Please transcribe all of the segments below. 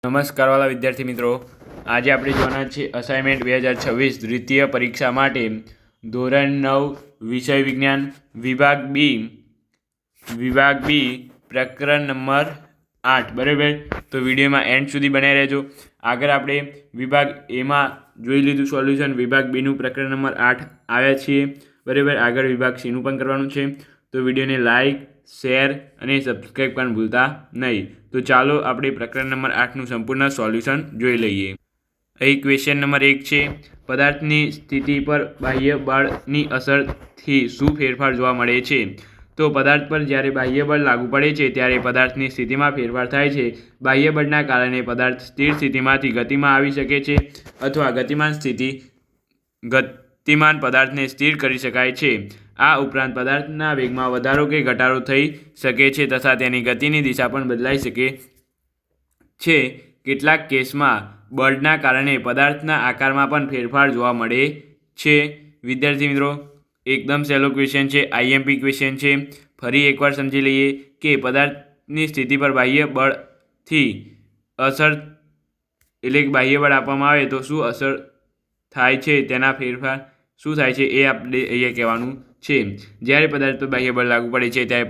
નમસ્કાર વાલા વિદ્યાર્થી મિત્રો, આજે આપણે જોવાના છે અસાઇનમેન્ટ 2026 દ્વિતીય પરીક્ષા માટે ધોરણ 9 વિષય વિજ્ઞાન વિભાગ બી પ્રકરણ નંબર 8. બરાબર, તો વિડીયોમાં એન્ડ સુધી બનાવી રહેજો. આગળ આપણે વિભાગ એમાં જોઈ લીધું સોલ્યુશન. વિભાગ બીનું પ્રકરણ નંબર 8 આવ્યા છીએ. બરાબર, આગળ વિભાગ સીનું પણ કરવાનું છે. તો વિડીયોને લાઈક, શેર અને સબસ્ક્રાઈબ કરવાનું ભૂલતા નહીં. તો ચાલો આપણે પ્રકરણ નંબર 8નું સંપૂર્ણ સોલ્યુશન જોઈ લઈએ. અહીં ક્વેશ્ચન નંબર 1 છે, પદાર્થની સ્થિતિ પર બાહ્ય બળની અસરથી શું ફેરફાર જોવા મળે છે? તો પદાર્થ પર જ્યારે બાહ્ય બળ લાગુ પડે છે ત્યારે પદાર્થની સ્થિતિમાં ફેરફાર થાય છે. બાહ્ય બળના કારણે પદાર્થ સ્થિર સ્થિતિમાંથી ગતિમાં આવી શકે છે અથવા ગતિમાન પદાર્થને સ્થિર કરી શકાય છે. આ ઉપરાંત પદાર્થના વેગમાં વધારો કે ઘટાડો થઈ શકે છે તથા તેની ગતિની દિશા પણ બદલાઈ શકે છે. કેટલાક કેસમાં બળના કારણે પદાર્થના આકારમાં પણ ફેરફાર જોવા મળે છે. વિદ્યાર્થી મિત્રો, એકદમ સહેલો ક્વેશ્ચન છે, આઈએમપી ક્વેશ્ચન છે. ફરી એકવાર સમજી લઈએ કે પદાર્થની સ્થિતિ પર બાહ્ય બળથી અસર એટલે કે બાહ્ય બળ આપવામાં આવે તો શું અસર થાય છે, તેના ફેરફાર શું થાય છે એ આપણે અહીંયા કહેવાનું છે. જ્યારે પદાર્થ પર બાહ્ય બળ લાગુ પડે છે ત્યારે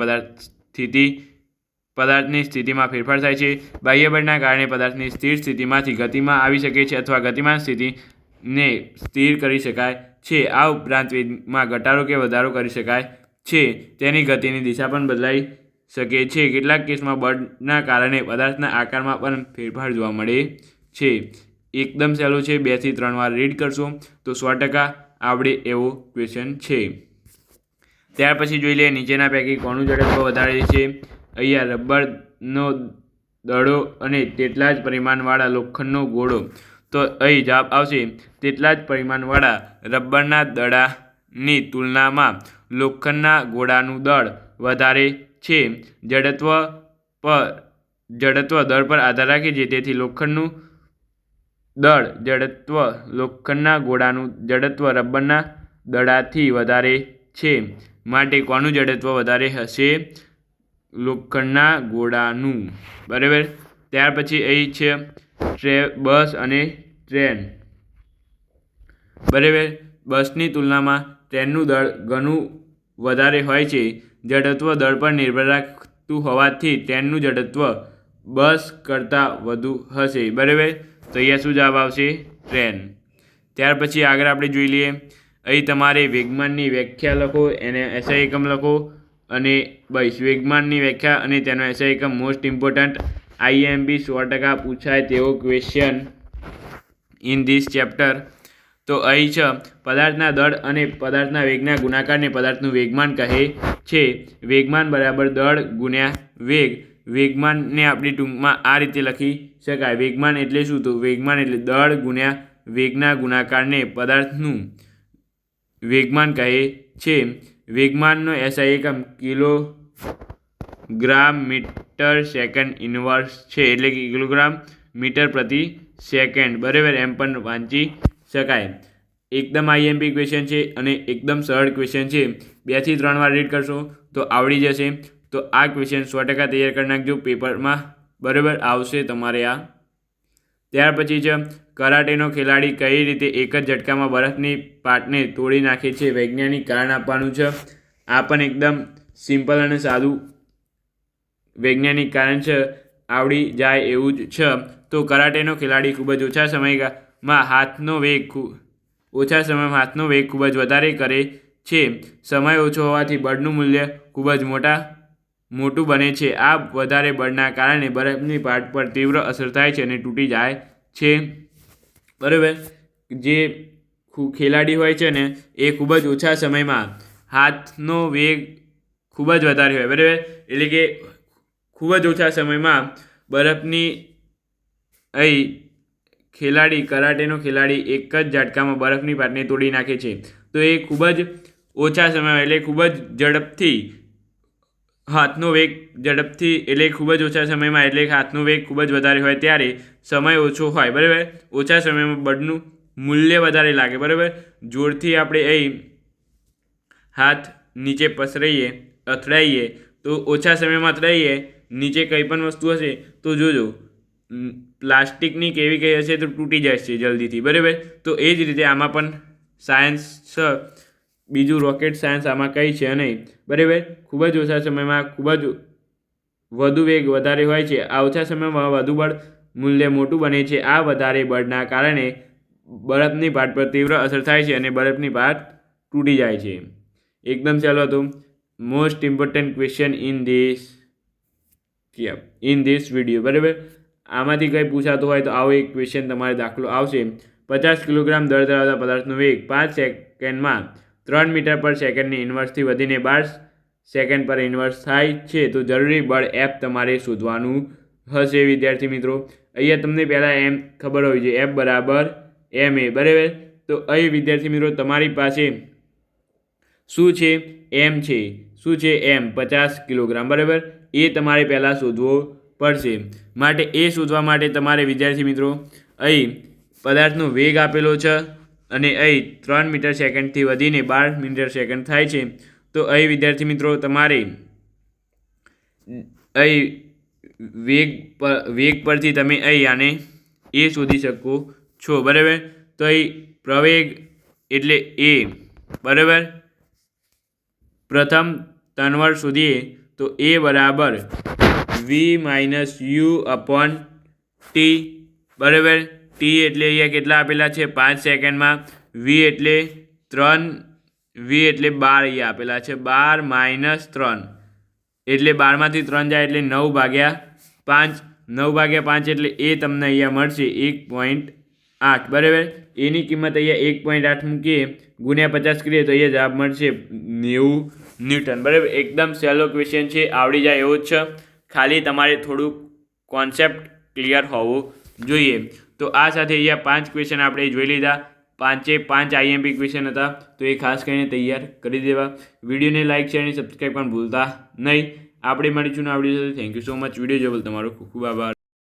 પદાર્થની સ્થિતિમાં ફેરફાર થાય છે. બાહ્ય બળના કારણે પદાર્થની સ્થિર સ્થિતિમાંથી ગતિમાં આવી શકે છે અથવા ગતિમાન સ્થિતિને સ્થિર કરી શકાય છે. આ ઉપરાંત વેગમાં ઘટાડો કે વધારો કરી શકાય છે. તેની ગતિની દિશા પણ બદલાઈ શકે છે. કેટલાક કેસમાં બળના કારણે પદાર્થના આકારમાં પણ ફેરફાર જોવા મળે છે. એકદમ સહેલું છે, 2 થી 3 વાર રીડ કરશો તો 100% આવડે એવો ક્વેશ્ચન છે. ત્યાર પછી જોઈ લઈએ નીચેના પૈકી કોનું જડત્વ વધારે છે. અહીંયા રબરનો દડો અને તેટલા જ પરિમાણવાળા લોખંડનો ગોળો. તો અહીં જવાબ આવશે તેટલા જ પરિમાણવાળા રબરના દડાની તુલનામાં લોખંડના ગોળાનું દળ વધારે છે. જડત્વ દળ પર આધાર રાખે છે, તેથી લોખંડનું જડત્વ લોખંડના ગોળાનું જડત્વ રબરના દડાથી વધારે છે. માટે કોનું જડત્વ વધારે હશે? લોખંડના ગોળાનું. બરાબર, ત્યાર પછી અહીં છે બસ અને ટ્રેન. બરાબર, બસની તુલનામાં ટ્રેનનું દળ ઘણું વધારે હોય છે. જડત્વ દળ પર નિર્ભર રાખતું હોવાથી ટ્રેનનું જડત્વ બસ કરતાં વધુ હશે. બરાબર, તો અહીંયા શું જવાબ આવશે? ટ્રેન. ત્યાર પછી આગળ આપણે જોઈ લઈએ. અહીં તમારે વેગમાનની વ્યાખ્યા લખો, એને એસઆઈ એકમ લખો અને બસ વેગમાનની વ્યાખ્યા અને તેનો એસઆઈ એકમ મોસ્ટ ઇમ્પોર્ટન્ટ આઈએમપી 100% પૂછાય તેવો ક્વેશ્ચન ઇન ધીસ ચેપ્ટર. તો અહીં છે પદાર્થના દળ અને પદાર્થના વેગના ગુણાકારને પદાર્થનું વેગમાન કહે છે. વેગમાન બરાબર દળ ગુણ્યા વેગ. વેગમાનને આપણે ટૂંકમાં આ રીતે લખી શકાય. વેગમાન એટલે શું? તો વેગમાન એટલે દળ ગુણ્યા વેગના ગુણાકારને પદાર્થનું વેગમાન કહે છે. વેગમાનનો એસઆઈ એકમ કિલોગ્રામ મીટર સેકન્ડ ઇન્વર્સ છે, એટલે કે કિલોગ્રામ મીટર પ્રતિ સેકન્ડ. બરાબર, એમ પણ વાંચી શકાય. એકદમ આઈએમપી ક્વેશ્ચન છે અને એકદમ સરળ ક્વેશ્ચન છે. 2 થી 3 વાર રીડ કરશો તો આવડી જશે. તો આ ક્વેશ્ચન 100% તૈયાર કરી નાખજો પેપરમાં. બરાબર, આવશે તમારે આ. ત્યાર પછી છે કરાટેનો ખેલાડી કઈ રીતે એક જ ઝટકામાં બરફની પાટને તોડી નાખે છે? વૈજ્ઞાનિક કારણ આપવાનું છે. આ પણ એકદમ સિમ્પલ અને સાદું વૈજ્ઞાનિક કારણ છે, આવડી જાય એવું જ છે. તો કરાટેનો ખેલાડી ખૂબ જ ઓછા સમયમાં હાથનો વેગ ખૂબ જ વધારે કરે છે. સમય ઓછો હોવાથી બળનું મૂલ્ય ખૂબ જ મોટું બને છે. આ વધારે બળના કારણે બરફની પાટ પર તીવ્ર અસર થાય છે અને તૂટી જાય છે. બરાબર, જે ખેલાડી હોય છે ને એ ખૂબ જ ઓછા સમયમાં હાથનો વેગ ખૂબ જ વધારે હોય. બરાબર, એટલે કે ખૂબ જ ઓછા સમયમાં બરફની કરાટેનો ખેલાડી એક જ ઝટકામાં બરફની પાટને તોડી નાખે છે. તો એ ખૂબ જ ઓછા સમયમાં એટલે ખૂબ જ ઝડપથી હાથનો વેગ એટલે ખૂબ જ ઓછા સમયમાં એટલે હાથનો વેગ ખૂબ જ વધારે હોય ત્યારે સમય ઓછો હોય. બરાબર, ઓછા સમયમાં બળનું મૂલ્ય વધારે લાગે. બરાબર, જોરથી આપણે અહીં હાથ નીચે અથડાઈએ તો ઓછા સમયમાં અથડાઈએ નીચે કંઈ પણ વસ્તુ હશે તો જોજો પ્લાસ્ટિકની કેવી કઈ હશે તો તૂટી જશે જલ્દીથી, બરાબર. તો એ જ રીતે આમાં પણ સાયન્સ બીજું રોકેટ સાયન્સ આમાં કંઈ છે નહીં, બરાબર. ખૂબ જ ઓછા સમયમાં ખૂબ જ વધુ વેગ વધારે હોય છે. આ ઓછા સમયમાં વધુ બળ મૂલ્ય મોટું બને છે. આ વધારે બળના કારણે બરફની પાટ પર તીવ્ર અસર થાય છે અને બરફની પાટ તૂટી જાય છે. એકદમ સહેલો હતો. Most important question in this video, બરાબર. આમાંથી કંઈ પૂછાતું હોય તો આવો એક ક્વેશ્ચન તમારે દાખલો આવશે. 50 કિલોગ્રામ દળ ધરાવતા પદાર્થનો વેગ 5 સેકન્ડમાં 3 મીટર પર સેકન્ડની ઇન્વર્સથી વધીને 12 સેકન્ડ પર ઇન્વર્સ થાય છે, તો જરૂરી બળ F તમારે શોધવાનું હશે. વિદ્યાર્થી મિત્રો, અહીંયા તમને પહેલાં એમ ખબર હોવી જોઈએ, F બરાબર ma, બરાબર. તો અહીં વિદ્યાર્થી મિત્રો તમારી પાસે શું છે? m છે. શું છે? m 50 કિલોગ્રામ, બરાબર. એ તમારે પહેલાં શોધવો પડશે. માટે એ શોધવા માટે તમારે વિદ્યાર્થી મિત્રો અહીં પદાર્થનો વેગ આપેલો છે અને અહીં 3 મીટર સેકન્ડથી વધીને 12 મીટર સેકન્ડ થાય છે. તો અહીં વિદ્યાર્થી મિત્રો તમારે અહીં વેગ પરથી તમે અહીં આને એ શોધી શકો છો, બરાબર. તો અહીં પ્રવેગ એટલે એ, બરાબર. પ્રથમ ત્રણ શોધીએ તો એ બરાબર v-u/t, બરાબર. t એટલે અહીંયા કેટલા આપેલા છે? 5 સેકન્ડમાં. v એટલે 12 અહીંયા આપેલા છે. 12 - 3 એટલે 12માંથી 3 જાય એટલે 9/5. 9/5 એટલે એ તમને અહીંયા મળશે 1.8, બરાબર. એની કિંમત અહીંયા 1.8 મૂકીએ ગુણ્યા 50 કરીએ તો અહીંયા જવાબ મળશે 90 ન્યૂટન, બરાબર. એકદમ સહેલો ક્વેશ્ચન છે, આવડી જાય એવો જ છે. ખાલી તમારે થોડુંક કોન્સેપ્ટ ક્લિયર હોવું જોઈએ. તો આ સાથે અહીંયા 5 ક્વેશ્ચન આપણે જોઈ લીધા. 5 IMP ક્વેશ્ચન હતા, તો એ ખાસ કરીને તૈયાર કરી દેવા. વિડીયોને લાઇક, શેર અને સબસ્ક્રાઈબ પણ ભૂલતા નહીં. આપણે મળીશું આવડી સાથે. Thank you so much. Video જોવા તમારો ખૂબ ખૂબ આભાર.